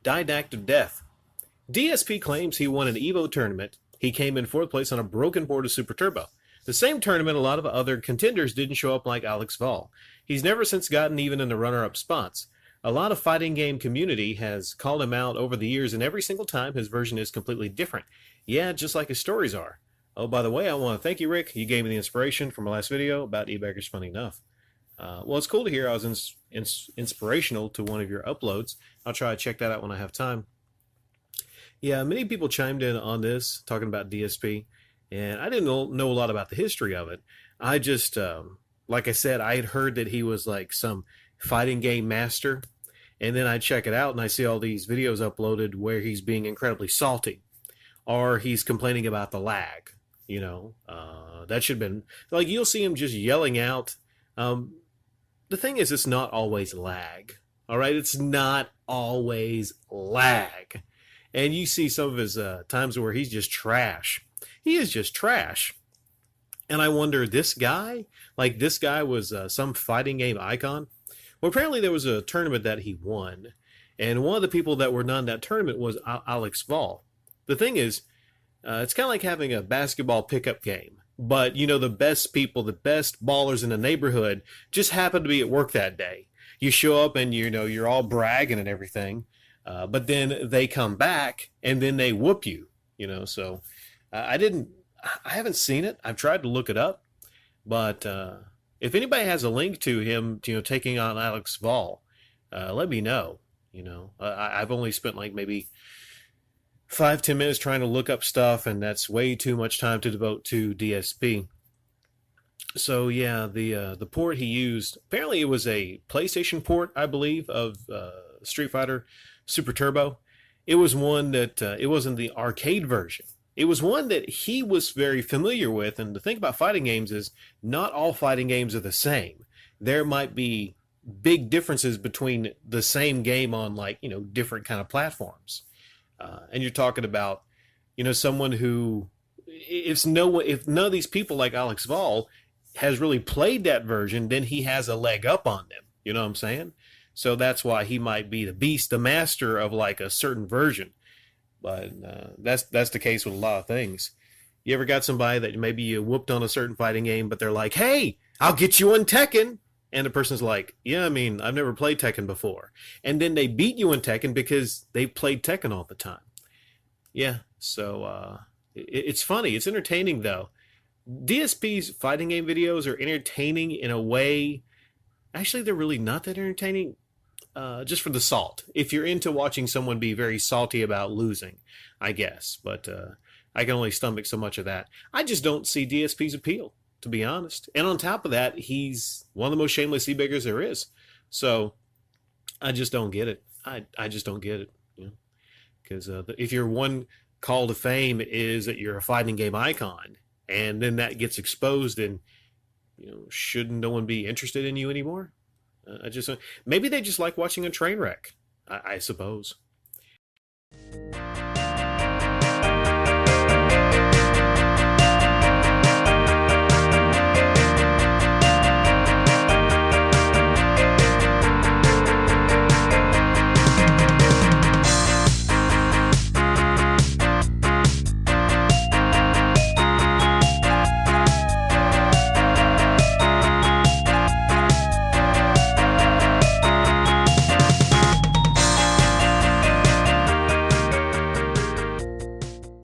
DidactofDeath. DSP claims he won an EVO tournament. He came in 4th place on a broken board of Super Turbo. The same tournament, a lot of other contenders didn't show up like Alex Vall. He's never since gotten even in the runner-up spots. A lot of fighting game community has called him out over the years, and every single time his version is completely different. Yeah, just like his stories are. Oh, by the way, I want to thank you, Rick. You gave me the inspiration from my last video about e-beggars funny enough. Well, it's cool to hear I was inspirational to one of your uploads. I'll try to check that out when I have time. Yeah, many people chimed in on this, talking about DSP, and I didn't know a lot about the history of it. I just, like I said, I had heard that he was like some fighting game master, and then I check it out and I see all these videos uploaded where he's being incredibly salty, or he's complaining about the lag. You know, that should have been, like, you'll see him just yelling out. The thing is, it's not always lag. All right, it's not always lag. And you see some of his times where he's just trash. He is just trash. And I wonder, this guy was some fighting game icon. Well, apparently there was a tournament that he won. And one of the people that were not in that tournament was Alex Vall. The thing is, it's kind of like having a basketball pickup game. But, you know, the best people, the best ballers in the neighborhood just happen to be at work that day. You show up and, you know, you're all bragging and everything. But then they come back and then they whoop you, you know. So I haven't seen it. I've tried to look it up. But if anybody has a link to him, you know, taking on Alex Vall, let me know. You know, I've only spent like maybe 5-10 minutes trying to look up stuff, and that's way too much time to devote to DSP. So yeah, the port he used, apparently it was a PlayStation port, I believe, of Street Fighter Super Turbo. It was one that it wasn't the arcade version. It was one that he was very familiar with. And the thing about fighting games is not all fighting games are the same. There might be big differences between the same game on, like, you know, different kind of platforms. And you're talking about, you know, someone who, if none of these people like Alex Vall has really played that version, then he has a leg up on them. You know what I'm saying? So that's why he might be the beast, the master of like a certain version. But that's the case with a lot of things. You ever got somebody that maybe you whooped on a certain fighting game, but they're like, hey, I'll get you on Tekken. And the person's like, yeah, I mean, I've never played Tekken before. And then they beat you in Tekken because they played Tekken all the time. Yeah, so it's funny. It's entertaining, though. DSP's fighting game videos are entertaining in a way. Actually, they're really not that entertaining, just for the salt. If you're into watching someone be very salty about losing, I guess. But I can only stomach so much of that. I just don't see DSP's appeal, to be honest. And on top of that, he's one of the most shameless e-beggars there is. So I just don't get it. I just don't get it. You know? Because if your one call to fame is that you're a fighting game icon, and then that gets exposed, and, you know, shouldn't no one be interested in you anymore? Maybe they just like watching a train wreck, I suppose.